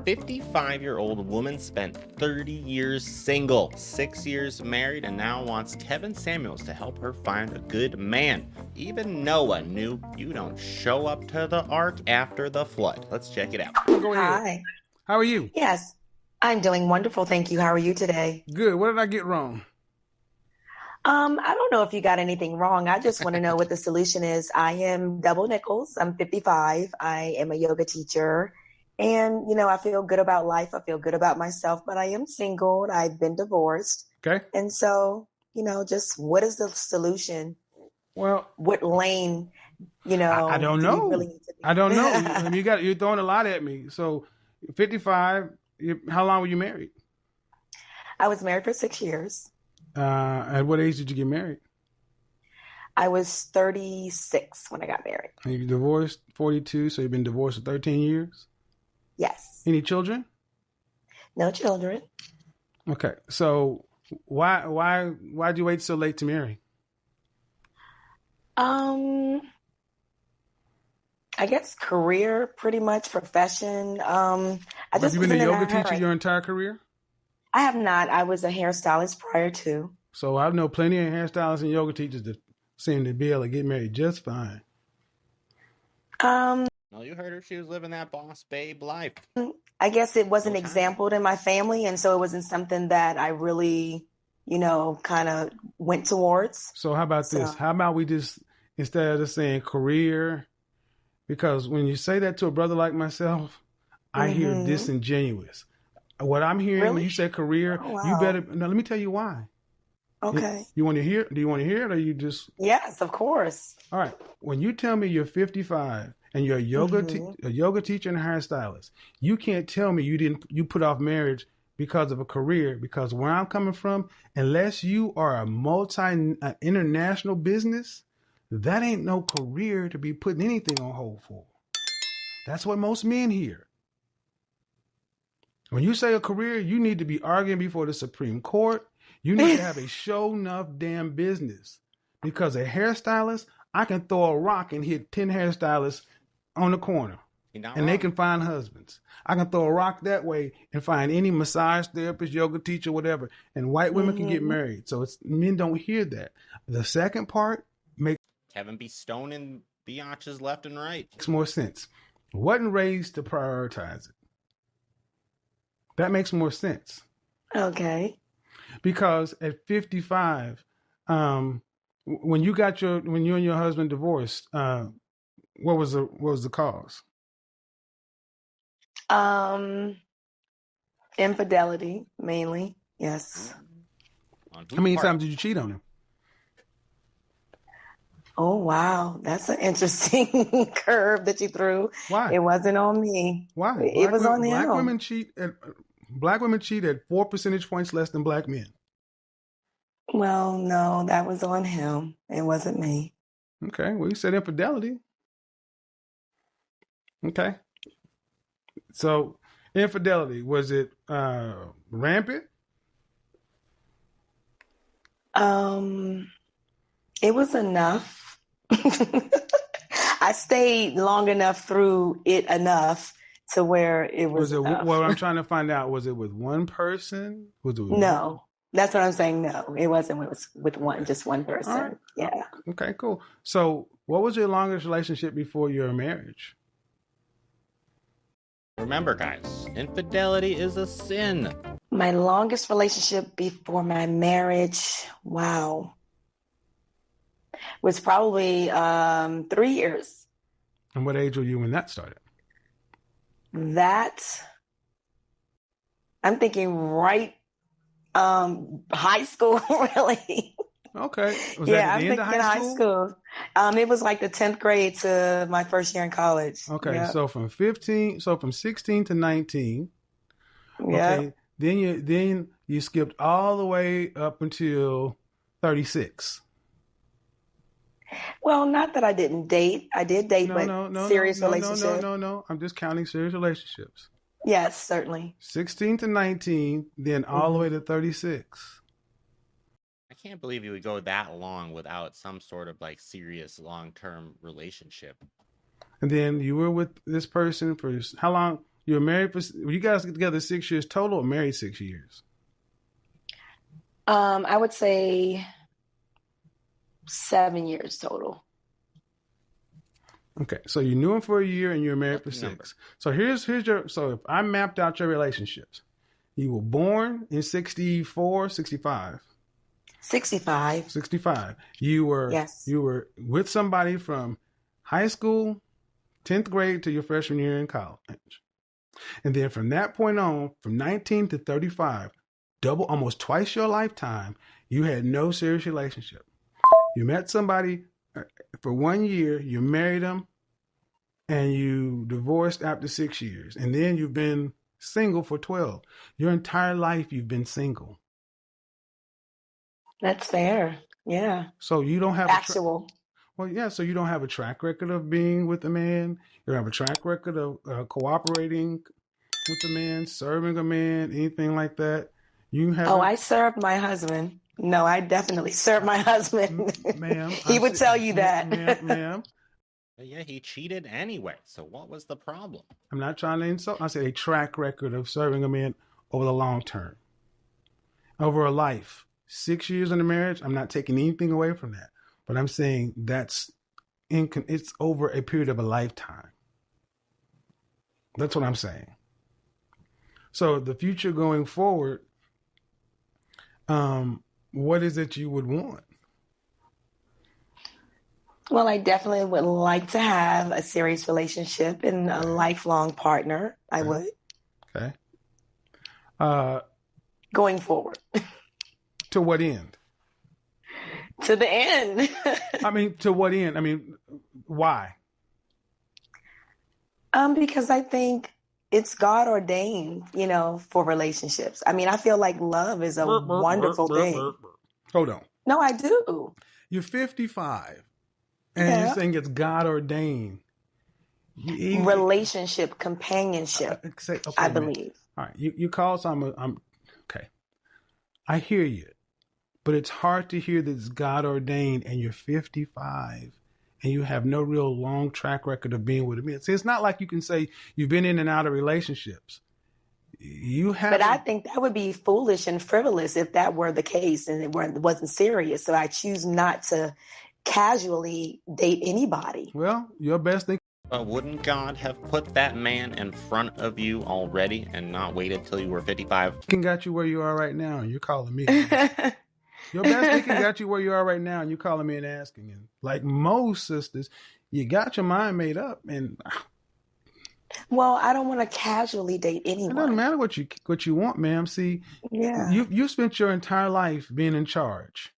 55-year-old woman spent 30 years single, 6 years married, and now wants Kevin Samuels to help her find a good man. Even Noah knew you don't show up to the ark after the flood. Let's check it out. Go ahead. Hi. How are you? Yes, I'm doing wonderful. Thank you. How are you today? Good. What did I get wrong? I don't know if you got anything wrong. I just want to know what the solution is. I am double nickels. I'm 55. I am a yoga teacher. And, I feel good about life. I feel good about myself, but I am single and I've been divorced. Okay. And so, just what is the solution? Well, What lane, I don't do we know. really need to be? I don't know. I mean, you're throwing a lot at me. So 55, how long were you married? I was married for 6 years. At what age did you get married? I was 36 when I got married. And you divorced 42, so you've been divorced for 13 years? Yes. Any children? No children. Okay. So why'd you wait so late to marry? I guess career, pretty much profession. I Have just you been a wasn't in yoga a teacher hurry. your entire career? I have not. I was a hairstylist prior to. So I know plenty of hairstylists and yoga teachers that seem to be able to get married just fine. Um, Well, you heard her. She was living that boss babe life. I guess it wasn't No time. exampled in my family, and so it wasn't something that I really, kind of went towards. So how about this? So, How about we just, instead of just saying career, because when you say that to a brother like myself, I hear hmm disingenuous. What I'm hearing when Really? you say career, Oh, you better, wow. no, let me tell you why. Okay. You want to hear, do you want to hear it or you just, Yes, of course. all right. When you tell me you're 55 and you're a hmm yoga teacher and a hairstylist, you can't tell me you put off marriage because of a career, because where I'm coming from, unless you are a international business, that ain't no career to be putting anything on hold for. That's what most men hear. When you say a career, you need to be arguing before the Supreme Court. You need to have a show enough damn business. Because a hairstylist, I can throw a rock and hit 10 hairstylists on the corner. You're not And they wrong. can find husbands. I can throw a rock that way and find any massage therapist, yoga teacher, whatever. And white women can get hmm married. So men don't hear that. The second part makes Kevin be stoning biatches left and right. more sense. Wasn't raised to prioritize it. That makes more sense. Okay. Because at 55, when you and your husband divorced, what was the cause? Um, Infidelity, mainly. Yes. On How whose many part? times did you cheat on him? Oh, wow. That's an interesting curve that you threw. Why? It wasn't on me. Why? It was on Black him. women cheat at 4 percentage points less than black men. Well, no, that was on him. It wasn't me. Okay, well you said infidelity. Okay, so infidelity, was it rampant? Um, it was enough. I stayed long enough through it enough to where it was Was it enough. well? I'm trying to find out. Was it with one person? Was it with No, that's what I'm saying. No, it wasn't. It was with Okay. just one All right. person. Yeah. Okay, cool. So, what was your longest relationship before your marriage? Remember, guys, infidelity is a sin. My longest relationship before my marriage, wow, was probably 3 years. And what age were you when that started? That I'm thinking right high school, really. Okay. Was that Yeah, at I'm the end of thinking high high school? school. It was like the 10th grade to my first year in college. Okay, Yep. so from 16 to 19. Yep. Okay, then you skipped all the way up until 36. Well, not that I didn't date. I did date, No, but no, no, no, serious no, no, no, relationship. no, no. I'm just counting serious relationships. Yes, certainly. 16 to 19, then all the hmm way to 36. I can't believe you would go that long without some sort of like serious long-term relationship. And then you were with this person for how long? You were married for, you guys get together 6 years total or married 6 years? I would say 7 years total. Okay, so you knew him for a year and you were married for Lucky number. 6. So so if I mapped out your relationships, you were born in 64, 65. 65. 65. Yes. You were with somebody from high school, 10th grade to your freshman year in college. And then from that point on, from 19 to 35, almost twice your lifetime, you had no serious relationship. You met somebody for 1 year, you married them, and you divorced after 6 years. And then you've been single for 12. Your entire life you've been single. That's fair. Yeah. So you don't have Actual. so you don't have a track record of being with a man. You don't have a track record of cooperating with a man, serving a man, anything like that. You have. Oh, I served my husband. No, I definitely served my husband. Ma'am. He would tell you that. Ma'am. Yeah, he cheated anyway. So what was the problem? I'm not trying to insult. I said a track record of serving a man over the long term, over a life. 6 years in a marriage. I'm not taking anything away from that, but I'm saying it's over a period of a lifetime. That's what I'm saying. So the future going forward, what is it you would want? Well, I definitely would like to have a serious relationship and a lifelong partner. I would. Okay. Going forward. To what end? To the end. I mean, to what end? I mean, why? Because I think it's God ordained, for relationships. I mean, I feel like love is a wonderful thing. Hold on. No, I do. You're 55, and you're saying it's God ordained. Relationship, companionship, I believe. All right, you call something. Okay. I hear you, but it's hard to hear that it's God ordained, and you're 55. And you have no real long track record of being with a man. See, it's not like you can say you've been in and out of relationships. But I think that would be foolish and frivolous if that were the case and it wasn't serious. So I choose not to casually date anybody. Well, your best thing. But wouldn't God have put that man in front of you already and not waited till you were 55? Got you where you are right now, and you're calling me. Your best thinking got you where you are right now, and you're calling me and asking. And like most sisters, you got your mind made up. And well, I don't want to casually date anyone. It doesn't matter what you want, ma'am. See, you spent your entire life being in charge.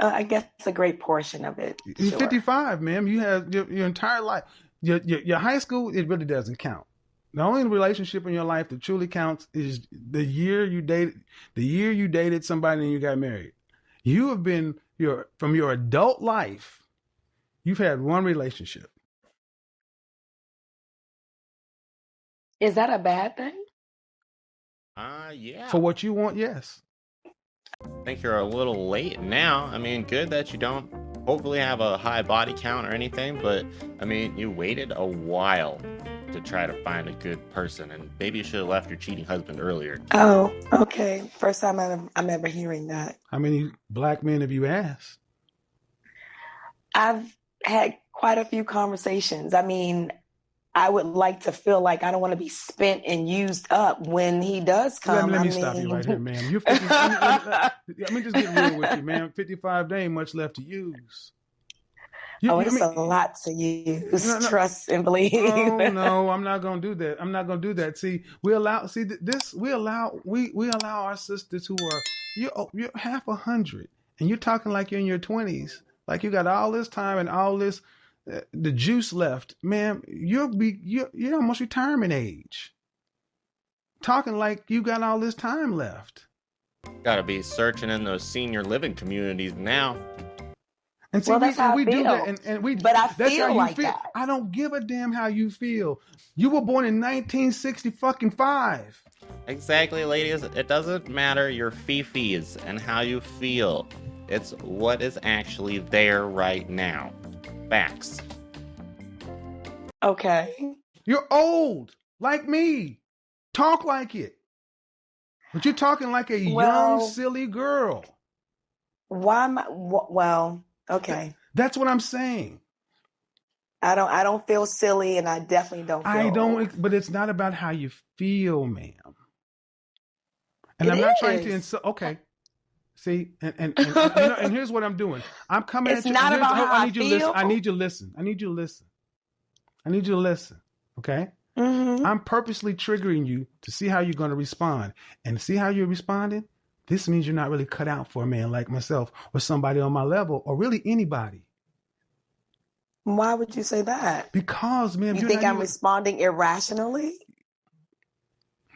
I guess a great portion of it. You're sure. 55, ma'am. You have your entire life. Your high school, it really doesn't count. The only relationship in your life that truly counts is the year you dated somebody and you got married. You have been from your adult life, you've had one relationship. Is that a bad thing? Yeah. For what you want, yes. I think you're a little late now. I mean, good that you don't hopefully have a high body count or anything, but I mean, you waited a while to try to find a good person, and maybe you should have left your cheating husband earlier. Oh, okay. First time I'm ever hearing that. How many black men have you asked? I've had quite a few conversations. I mean, I would like to feel like I don't want to be spent and used up when he does come. Let me stop you right here, ma'am. You're 50, let me just get real with you, ma'am. 55, there ain't much left to use. It's a lot to use. Trust and believe. Oh no, I'm not gonna do that. See, we allow our sisters who are you're half 100, and you're talking like you're in your 20s, like you got all this time and all this the juice left, ma'am. You're almost retirement age. Talking like you got all this time left. Gotta be searching in those senior living communities now. And see, that's how I feel. Do that, and we. But I that's feel how you like feel. that. I don't give a damn how you feel. You were born in 1965. Exactly, ladies. It doesn't matter your fifis and how you feel. It's what is actually there right now. Facts. Okay. You're old, like me. Talk like it. But you're talking like a young, Well, silly girl. why am I, well, okay. That's what I'm saying. I don't feel silly and I definitely don't feel I old. don't, but it's not about how you feel, ma'am. And It I'm not trying to is. insult. Okay. See, and you know, and here's what I'm doing. I'm coming It's at you. not Here's, about how I I need you to listen. feel. I need you to listen. I need you to listen. I need you to listen. Okay. Hmm. I'm purposely triggering you to see how you're going to respond. And see how you're responding? This means you're not really cut out for a man like myself or somebody on my level or really anybody. Why would you say that? Because, ma'am, You you're think not I'm even. responding irrationally?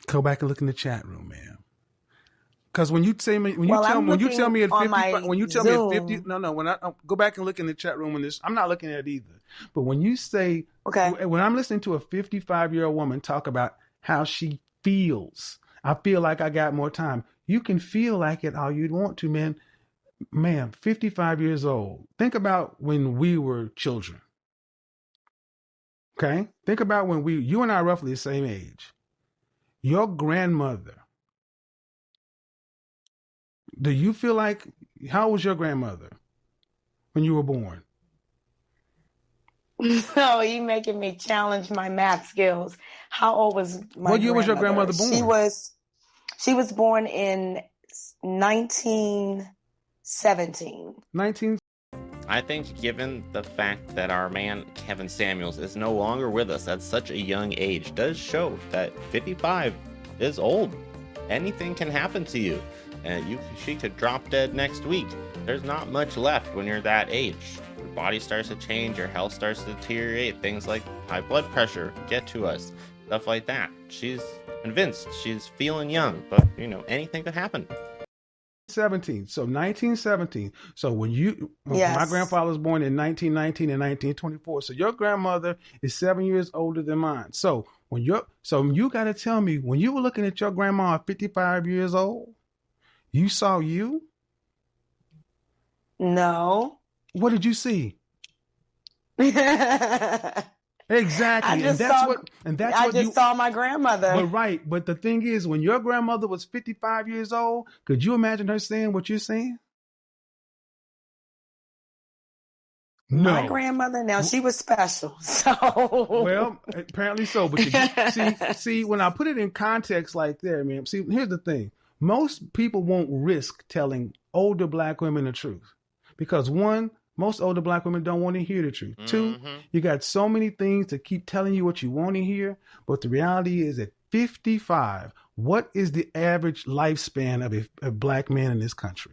Go back and look in the chat room, ma'am. Because when you say me, Well, I'm when you tell looking me at on 55, my when you tell me at 50, Zoom. no, when I go back and look in the chat room when this, I'm not looking at it either. But when you say, Okay. when I'm listening to a 55-year-old woman talk about how she feels, I feel like I got more time. You can feel like it all you'd want to, man. Ma'am, 55 years old. Think about when we were children. Okay? Think about when you and I are roughly the same age. Your grandmother, do you feel like, how was your grandmother when you were born? No, you making me challenge my math skills. How old was my What year was your grandmother? grandmother born? She was born in 1917. 19. I think given the fact that our man Kevin Samuels is no longer with us at such a young age does show that 55 is old. Anything can happen to you. She could drop dead next week. There's not much left when you're that age. Your body starts to change, your health starts to deteriorate, things like high blood pressure get to us, stuff like that. She's convinced she's feeling young, but anything could happen. 17. So 1917. So when Yes. my grandfather was born in 1919 and 1924. So your grandmother is 7 years older than mine. So you got to tell me, when you were looking at your grandma at 55 years old, you saw you? No. What did you see? Exactly. I just saw my grandmother. But right. But the thing is, when your grandmother was 55 years old, could you imagine her saying what you're saying? No. My grandmother, now she was special. So well, apparently so. But see, when I put it in context like that, man. See, here's the thing: most people won't risk telling older black women the truth because one, most older black women don't want to hear the truth. Two, you got so many things to keep telling you what you want to hear, but the reality is at 55, what is the average lifespan of a black man in this country?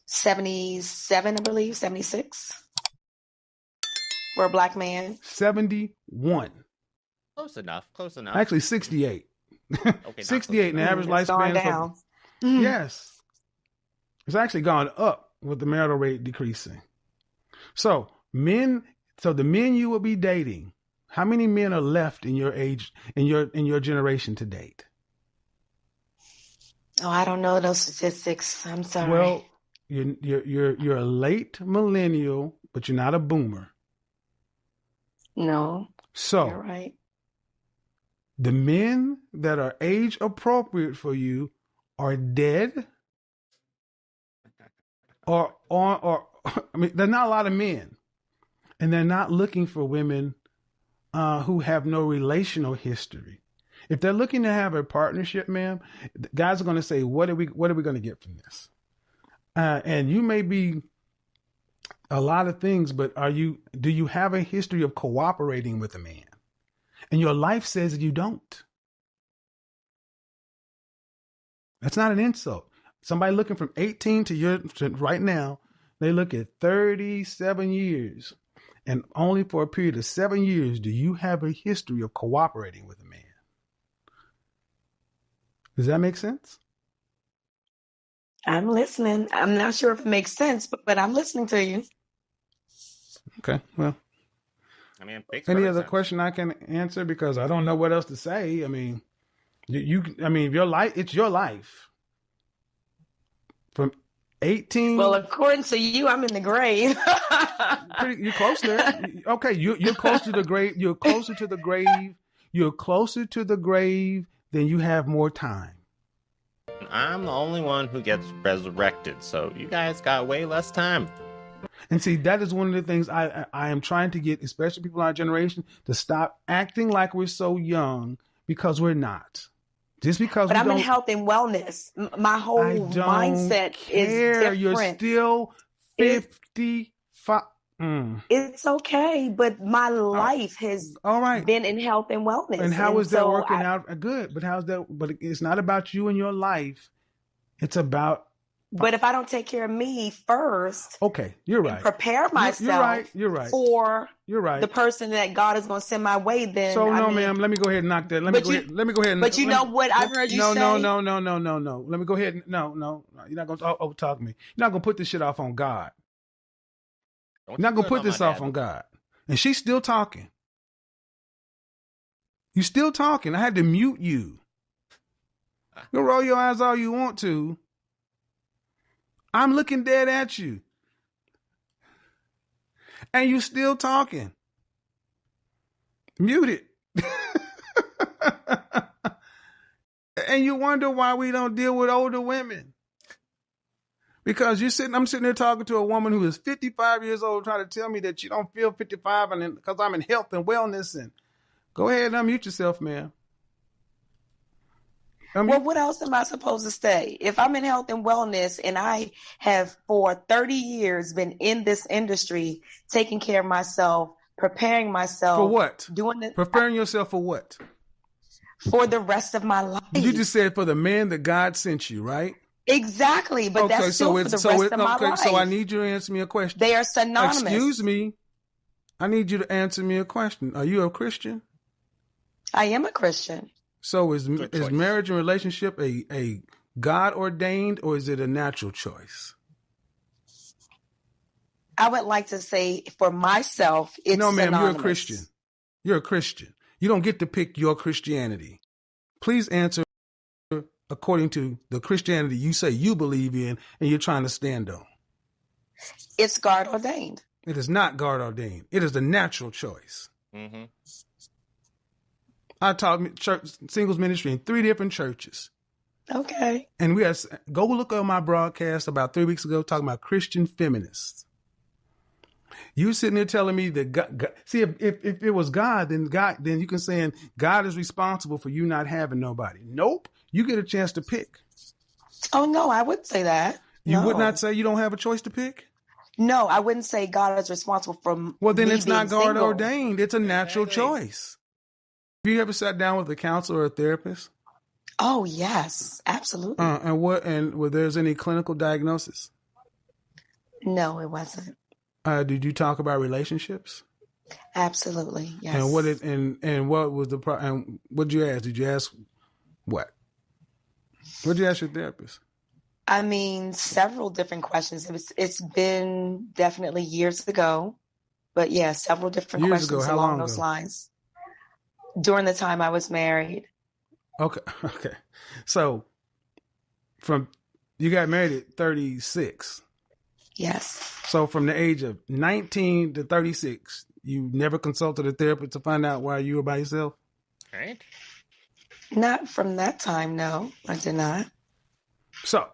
77, I believe, 76 for a black man. 71. Close enough. Actually, 68. Okay, 68 in the average lifespan. Down. Yes. It's actually gone up with the marital rate decreasing. So the men you will be dating, how many men are left in your age, in your generation to date? Oh, I don't know those statistics. I'm sorry. Well, you're a late millennial, but you're not a boomer. No. So you're right. The men that are age appropriate for you are dead, or I mean, there are not a lot of men, and they're not looking for women who have no relational history. If they're looking to have a partnership, ma'am, guys are going to say, "What are we going to get from this?" And you may be a lot of things, but do you have a history of cooperating with a man? And your life says that you don't. That's not an insult. Somebody looking from 18 to right now, they look at 37 years. And only for a period of 7 years do you have a history of cooperating with a man. Does that make sense? I'm listening. I'm not sure if it makes sense, but I'm listening to you. Okay, well. I mean, it makes any other sense. question I can answer because I don't know what else to say. I mean, your life, it's your life. 18. Well, according to you, I'm in the grave. You're close there. Okay, you're close to the grave. You're closer to the grave. You're closer to the grave than you have more time. I'm the only one who gets resurrected, so you guys got way less time. And see, that is one of the things I am trying to get, especially people in our generation, to stop acting like we're so young, because we're not. Just because but we I'm don't, in health and wellness. My whole I don't mindset care. is You're different. still 55. It's okay, but my life has All right. been in health and wellness. And how is that so working out? Good. But how's that? But it's not about you and your life. It's about. But if I don't take care of me first, okay, you're right. Prepare myself. You're right. For you're right. The person that God is going to send my way. Then so no, ma'am. Let me go ahead and knock that. Let me go ahead. But you know what I've heard you say. No. Let me go ahead. No. You're not going to over talk me. You're not going to put this shit off on God. You're not going to put this off on God. And she's still talking. You still talking. I had to mute you. You roll your eyes all you want to. I'm looking dead at you. And you still talking. Mute it. And you wonder why we don't deal with older women. Because I'm sitting there talking to a woman who is 55 years old trying to tell me that you don't feel 55 and because I'm in health and wellness. And go ahead and unmute yourself, ma'am. Well, what else am I supposed to say? If I'm in health and wellness and I have for 30 years been in this industry, taking care of myself, preparing myself. For what? Preparing yourself for what? For the rest of my life. You just said for the man that God sent you, right? Exactly. But okay, that's still for the rest of my life. So I need you to answer me a question. They are synonymous. Excuse me. I need you to answer me a question. Are you a Christian? I am a Christian. So is marriage and relationship a God ordained or is it a natural choice? I would like to say for myself, it's no, ma'am. synonymous. You're a Christian. You're a Christian. You don't get to pick your Christianity. Please answer according to the Christianity you say you believe in and you're trying to stand on. It's God ordained. It is not God ordained. It is the natural choice. Mm-hmm. I taught church singles ministry in 3 different churches. Okay. And go look at my broadcast about 3 weeks ago talking about Christian feminists. You sitting there telling me that God, see, if it was God, then you can say God is responsible for you not having nobody. Nope. You get a chance to pick. Oh, no, I wouldn't say that. You would not say you don't have a choice to pick? No, I wouldn't say God is responsible for well, then it's not God single. ordained. It's a natural choice. Have you ever sat down with a counselor or a therapist? Oh, yes, absolutely. And were there any clinical diagnosis? No, it wasn't. Did you talk about relationships? Absolutely, yes. And what was the and what did you ask? Did you ask what? What did you ask your therapist? I mean, several different questions. It's been definitely years ago, but yeah, several different questions along those lines. During the time I was married. Okay. So you got married at 36. Yes. So from the age of 19 to 36, you never consulted a therapist to find out why you were by yourself? Right. Not from that time, no, I did not. So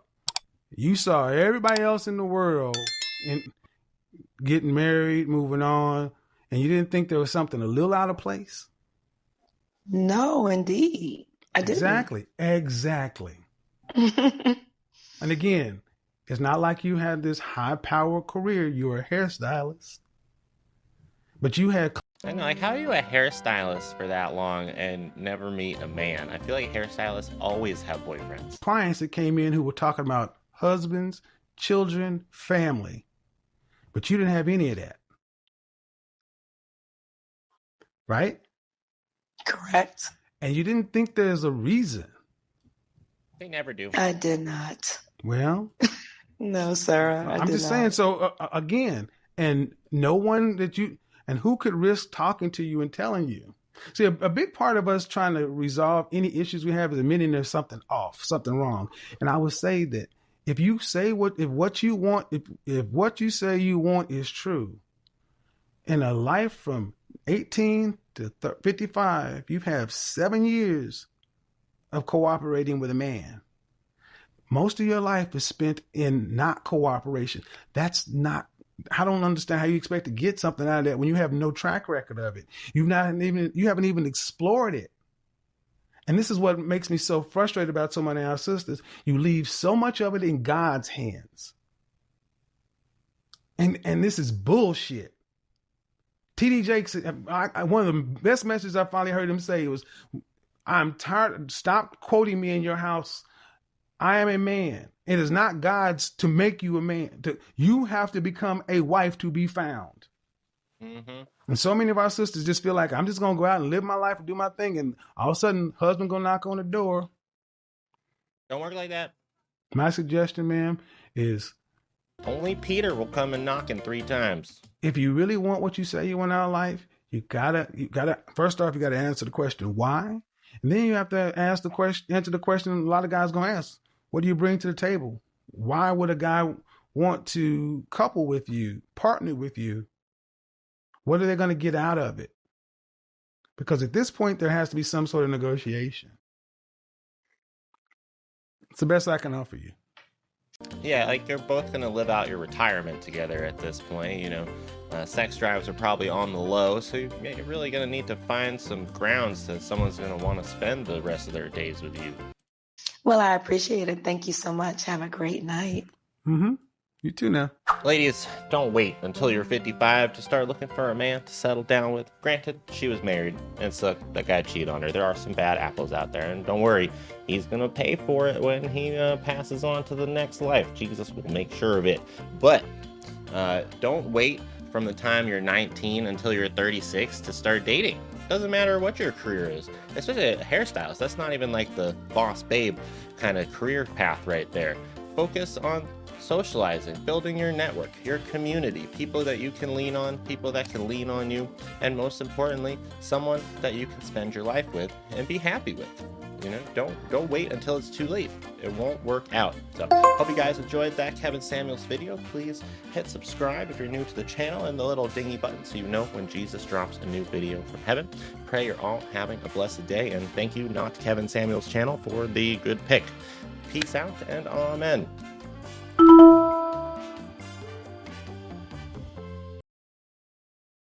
you saw everybody else in the world getting married, moving on, and you didn't think there was something a little out of place? No, indeed. I didn't. Exactly. And again, it's not like you had this high-power career. You were a hairstylist. But you had... I know, like, how are you a hairstylist for that long and never meet a man? I feel like hairstylists always have boyfriends. Clients that came in who were talking about husbands, children, family. But you didn't have any of that. Right? Correct. And you didn't think there's a reason. They never do. I did not. Well... No, sir. I'm just saying. So again, and no one and who could risk talking to you and telling you? See, a big part of us trying to resolve any issues we have is admitting there's something off, something wrong. And I would say that If what you want, if what you say you want is true, in a life from 18 to 55, you have 7 years of cooperating with a man. Most of your life is spent in not cooperation. I don't understand how you expect to get something out of that when you have no track record of it. You haven't even explored it. And this is what makes me so frustrated about so many of our sisters. You leave so much of it in God's hands. And this is bullshit. TD Jakes, one of the best messages I finally heard him say was, I'm tired. Stop quoting me in your house. I am a man. It is not God's to make you a man. You have to become a wife to be found. Mm-hmm. And so many of our sisters just feel like, I'm just going to go out and live my life and do my thing. And all of a sudden, husband going to knock on the door. Don't work like that. My suggestion, ma'am, is only Peter will come and knock in 3 times. If you really want what you say you want out of life, you gotta, first off, you gotta answer the question, why? And then you have to answer the question a lot of guys gonna ask. What do you bring to the table? Why would a guy want to couple with you, partner with you? What are they going to get out of it? Because at this point, there has to be some sort of negotiation. It's the best I can offer you. Yeah, like you're both going to live out your retirement together at this point. Sex drives are probably on the low, so you're really going to need to find some grounds that someone's going to want to spend the rest of their days with you. Well, I appreciate it. Thank you so much. Have a great night. Mm-hmm. You too now. Ladies, don't wait until you're 55 to start looking for a man to settle down with. Granted, she was married and sucked. That guy cheated on her. There are some bad apples out there, and don't worry, he's going to pay for it when he passes on to the next life. Jesus will make sure of it. But don't wait from the time you're 19 until you're 36 to start dating. Doesn't matter what your career is, especially a hairstylist. That's not even like the boss babe kind of career path right there. Focus on socializing, building your network, your community, people that you can lean on, people that can lean on you, and most importantly, someone that you can spend your life with and be happy with. Don't wait until it's too late. It won't work out. So, hope you guys enjoyed that Kevin Samuels video. Please hit subscribe if you're new to the channel and the little dingy button so you know when Jesus drops a new video from heaven. Pray you're all having a blessed day, and thank you, Not Kevin Samuels channel, for the good pick. Peace out and amen.